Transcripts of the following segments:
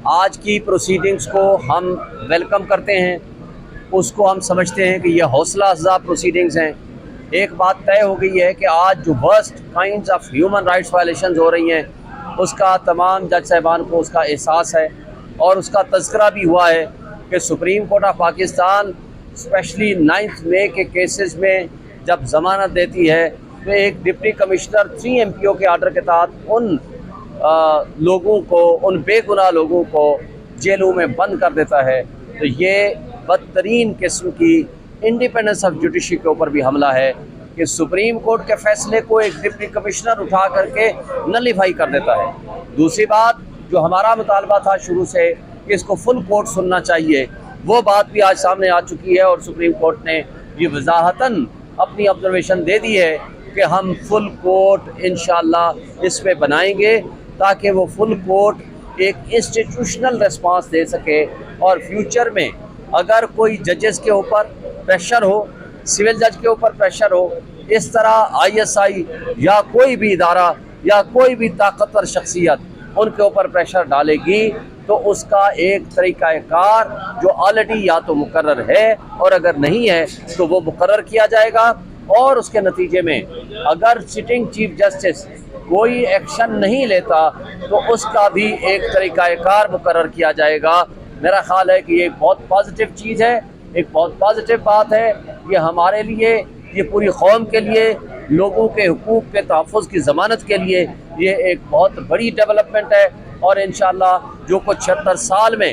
آج کی پروسیڈنگز کو ہم ویلکم کرتے ہیں، اس کو ہم سمجھتے ہیں کہ یہ حوصلہ افزا پروسیڈنگز ہیں۔ ایک بات طے ہو گئی ہے کہ آج جو worst kinds of human rights violations ہو رہی ہیں اس کا تمام جج صاحبان کو اس کا احساس ہے، اور اس کا تذکرہ بھی ہوا ہے کہ supreme court of Pakistan specially 9 May کے کیسز میں جب ضمانت دیتی ہے تو ایک ڈپٹی کمشنر 3 MPO کے آرڈر کے تحت ان لوگوں کو، ان بے گناہ لوگوں کو جیلوں میں بند کر دیتا ہے۔ تو یہ بدترین قسم کی انڈیپینڈنس آف جوڈیشری کے اوپر بھی حملہ ہے کہ سپریم کورٹ کے فیصلے کو ایک ڈپٹی کمشنر اٹھا کر کے نلیفائی کر دیتا ہے۔ دوسری بات جو ہمارا مطالبہ تھا شروع سے کہ اس کو فل کورٹ سننا چاہیے، وہ بات بھی آج سامنے آ چکی ہے، اور سپریم کورٹ نے یہ وضاحتاً اپنی آبزرویشن دے دی ہے کہ ہم فل کورٹ انشاءاللہ اس پہ بنائیں گے تاکہ وہ فل کورٹ ایک انسٹیٹیوشنل ریسپانس دے سکے، اور فیوچر میں اگر کوئی ججز کے اوپر پریشر ہو، سول جج کے اوپر پریشر ہو، اس طرح ISI یا کوئی بھی ادارہ یا کوئی بھی طاقتور شخصیت ان کے اوپر پریشر ڈالے گی تو اس کا ایک طریقہ کار جو آلریڈی یا تو مقرر ہے اور اگر نہیں ہے تو وہ مقرر کیا جائے گا، اور اس کے نتیجے میں اگر سٹنگ چیف جسٹس کوئی ایکشن نہیں لیتا تو اس کا بھی ایک طریقہ کار مقرر کیا جائے گا۔ میرا خیال ہے کہ یہ بہت پازیٹیو چیز ہے، ایک بہت پازیٹیو بات ہے، یہ ہمارے لیے، یہ پوری قوم کے لیے، لوگوں کے حقوق کے تحفظ کی ضمانت کے لیے یہ ایک بہت بڑی ڈیولپمنٹ ہے، اور انشاءاللہ جو کچھ 76 سال میں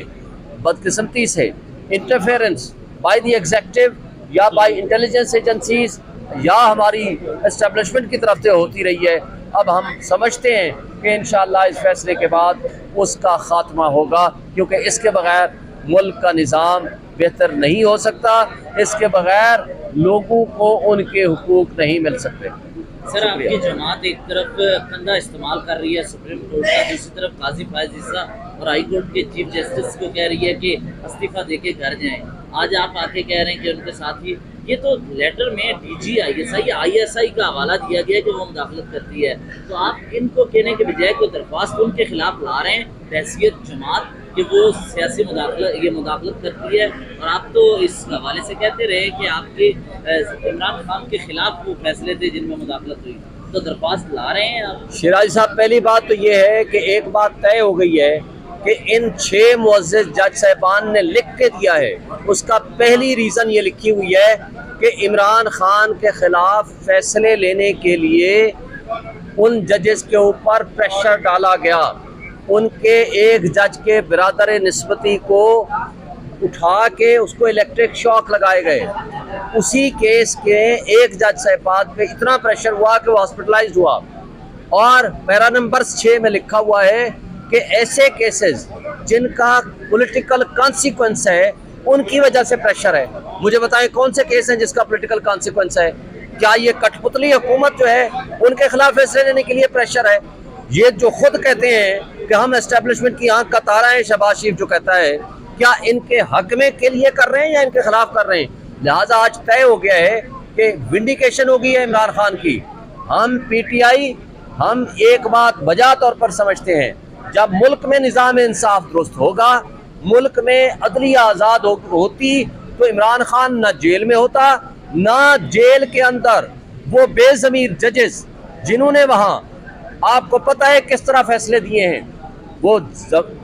بدقسمتی سے انٹرفیئرنس بائی دی ایگزیکٹو یا بائی انٹیلیجنس ایجنسیز یا ہماری اسٹیبلشمنٹ کی طرف سے ہوتی رہی ہے، اب ہم سمجھتے ہیں کہ انشاءاللہ اس فیصلے کے بعد اس کا خاتمہ ہوگا، کیونکہ اس کے بغیر ملک کا نظام بہتر نہیں ہو سکتا، اس کے بغیر لوگوں کو ان کے حقوق نہیں مل سکتے۔ سر، آپ کی جماعت ایک طرف کندھا استعمال کر رہی ہے سپریم کورٹ کا، دوسری طرف قاضی فائز عیسیٰ اور ہائی کورٹ کے چیف جسٹس کو کہہ رہی ہے کہ استعفیٰ دے کے گھر جائیں۔ آج آپ آ کے کہہ رہے ہیں کہ ان کے ساتھ ہی یہ تو لیٹر میں DG ISI کا حوالہ دیا گیا ہے کہ وہ مداخلت کرتی ہے، تو آپ ان کو کہنے کے بجائے کوئی درخواست ان کے خلاف لا رہے ہیں بحیثیت جماعت کہ وہ سیاسی مداخلت کرتی ہے، اور آپ تو اس حوالے سے کہتے رہے کہ آپ کے عمران خان کے خلاف وہ فیصلے تھے جن میں مداخلت ہوئی، تو درخواست لا رہے ہیں آپ؟ شیراز صاحب، پہلی بات تو یہ ہے کہ ایک بات طے ہو گئی ہے کہ ان 6 معزز جج صاحبان نے لکھ کے دیا ہے، اس کا پہلی ریزن یہ لکھی ہوئی ہے کہ عمران خان کے خلاف فیصلے لینے کے لیے ان ججز کے اوپر پریشر ڈالا گیا، ان کے ایک جج کے برادر نسبتی کو اٹھا کے اس کو الیکٹرک شاک لگائے گئے، اسی کیس کے ایک جج صاحبان پہ اتنا پریشر ہوا کہ وہ ہاسپٹلائزڈ ہوا، اور پیرا نمبر 6 میں لکھا ہوا ہے کہ ایسے کیسز جن کا پولیٹیکل کانسیکوینس ہے ان کی وجہ سے پریشر ہے۔ مجھے بتائیں کون سے کیس ہیں جس کا پولیٹیکل کانسیکوینس ہے؟ کیا یہ کٹ پتلی حکومت جو ہے ان کے خلاف فیصلے لینے کے لیے پریشر ہے؟ یہ جو خود کہتے ہیں کہ ہم اسٹیبلشمنٹ کی آنکھ کا تارا ہیں، شہباز شریف جو کہتا ہے، کیا ان کے حق میں کے لیے کر رہے ہیں یا ان کے خلاف کر رہے ہیں؟ لہٰذا آج طے ہو گیا ہے کہ ونڈیکیشن ہو گئی ہے عمران خان کی۔ ہم PTI ہم ایک بات بجا طور پر سمجھتے ہیں، جب ملک میں نظام انصاف درست ہوگا، ملک میں عدلیہ آزاد ہوتی تو عمران خان نہ جیل میں ہوتا، نہ جیل کے اندر وہ بے ضمیر ججز جنہوں نے وہاں آپ کو پتہ ہے کس طرح فیصلے دیے ہیں، وہ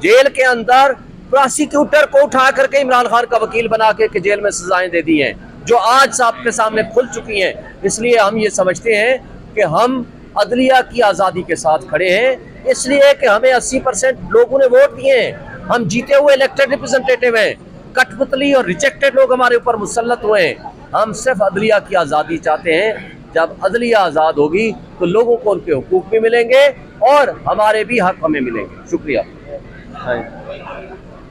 جیل کے اندر پراسیکیوٹر کو اٹھا کر کے عمران خان کا وکیل بنا کے جیل میں سزائیں دے دی ہیں، جو آج صاحب کے سامنے کھل چکی ہیں۔ اس لیے ہم یہ سمجھتے ہیں کہ ہم عدلیہ کی آزادی کے ساتھ کھڑے ہیں، اس لیے کہ ہمیں 80% لوگوں نے ووٹ دیے ہیں، ہم جیتے ہوئے الیکٹڈ ریپرزنٹیٹیو ہیں، کٹ پتلی اور ریجیکٹڈ لوگ ہمارے اوپر مسلط ہوئے ہیں۔ ہم صرف عدلیہ کی آزادی چاہتے ہیں، جب عدلیہ آزاد ہوگی تو لوگوں کو ان کے حقوق بھی ملیں گے اور ہمارے بھی حق ہمیں ملیں گے۔ شکریہ۔